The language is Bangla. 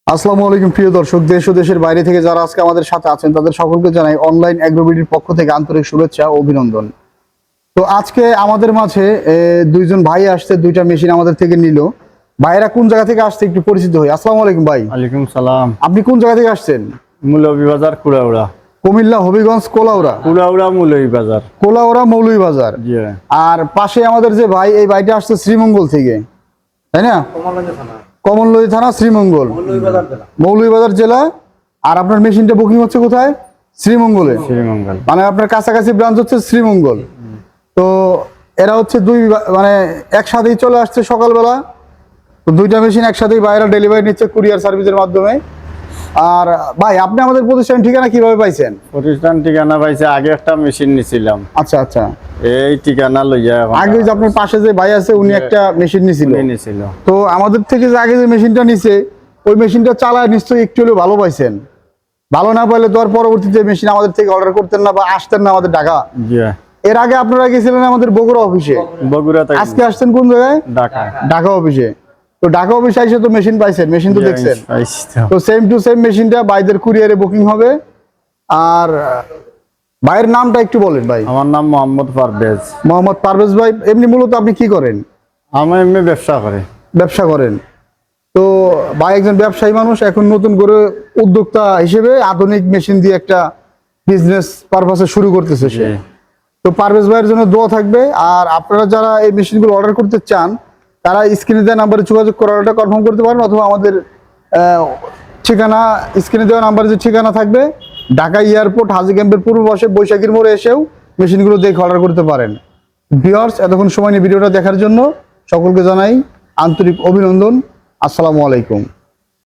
আসসালামু আলাইকুম প্রিয় দর্শক, দেশ ও দেশের বাইরে থেকে যারা আজকে আমাদের সাথে আছেন তাদের সকলকে জানাই অনলাইন অ্যাগ্রোবিডির পক্ষ থেকে আন্তরিক শুভেচ্ছা ও অভিনন্দন। তো আজকে আমাদের মাঝে দুইজন ভাই আসছে, দুইটা মেশিন আমাদের থেকে নিল। ভাইরা কোন জায়গা থেকে আসছে একটু পরিচিত হই। আসসালামু আলাইকুম ভাই। ওয়ালাইকুম সালাম। আপনি কোন জায়গা থেকে আসছেন? মৌলভীবাজার কুড়াউড়া। কুমিল্লা হবিগঞ্জ কোলাউড়া। কুড়াউড়া মৌলভীবাজার। কোলাউড়া মৌলভীবাজার। জি। আর পাশে আমাদের যে ভাই, এই ভাইটা আসছে শ্রীমঙ্গল থেকে, তাই না? কমলনদী থানা, শ্রীমঙ্গল, মৌলভীবাজার জেলা। আর আপনার মেশিনটা বুকিং হচ্ছে কোথায়? শ্রীমঙ্গলে। শ্রীমঙ্গল মানে আপনার কাছাকাছি ব্রাঞ্চ হচ্ছে শ্রীমঙ্গল। তো এরা হচ্ছে মানে একসাথেই চলে আসছে সকালবেলা। তো দুইটা মেশিন একসাথেই বাইরে ডেলিভারি নিচ্ছে কুরিয়ার সার্ভিসের মাধ্যমে। আর ভাই, আপনি আমাদের প্রতিষ্ঠান ঠিকানা কিভাবে পাইছেন? প্রতিষ্ঠান ঠিকানা পাইছে, আগে একটা মেশিন নিছিলাম। আচ্ছা আচ্ছা। এই ঠিকানা লইয়া আগে যে আপনার পাশে যে ভাই আছে উনি একটা মেশিন নিছিল। তো আমাদের থেকে যে আগে যে মেশিনটা নিছে ওই মেশিনটা চালায় নিশ্চয়ই একটু হলেও ভালো পাইছেন। ভালো না পাইলে তো আর পরবর্তীতে মেশিন আমাদের থেকে অর্ডার করতেন না বা আসতেন না আমাদের ঢাকা। এর আগে আপনারা গেছিলেন আমাদের বগুড়া অফিসে, বগুড়া। আজকে আসছেন কোন জায়গায়? ঢাকা। ঢাকা অফিসে। তো ঢাকা অফিসে এসে তো মেশিন পাইছেন, মেশিন তো দেখছেন। তো সেম টু সেম মেশিনটা বাইদের কুরিয়ারে বুকিং হবে। আর ভাইয়ের নামটা একটু বলেন ভাই। আমার নাম মোহাম্মদ পারভেজ। মোহাম্মদ পারভেজ ভাই, এমনি মূলত আপনি কি করেন? আমি এমনি ব্যবসা করি। ব্যবসা করেন। তো ভাই একজন ব্যবসায়ী মানুষ, এখন নতুন করে উদ্যোক্তা হিসেবে আধুনিক মেশিন দিয়ে একটা বিজনেস পারপাসে শুরু করতেছে সে। তো পারভেজ ভাইয়ের জন্য দোয়া থাকবে। আর আপনারা যারা এই মেশিনগুলো অর্ডার করতে চান তারা স্ক্রিনে দেওয়া নাম্বারে যোগাযোগ করে অর্ডারটা কনফার্ম করতে পারেন, অথবা আমাদের ঠিকানা স্ক্রিনে দেওয়া নাম্বারে যে ঠিকানা থাকবে ঢাকা এয়ারপোর্ট হাজি ক্যাম্পের পূর্ব পাশে বৈশাখীর মোড়ে এসেও মেশিনগুলো দেখে অর্ডার করতে পারেন। ভিউয়ার্স, এতক্ষণ সময় নিয়ে ভিডিওটা দেখার জন্য সকলকে জানাই আন্তরিক অভিনন্দন। আসসালামু আলাইকুম।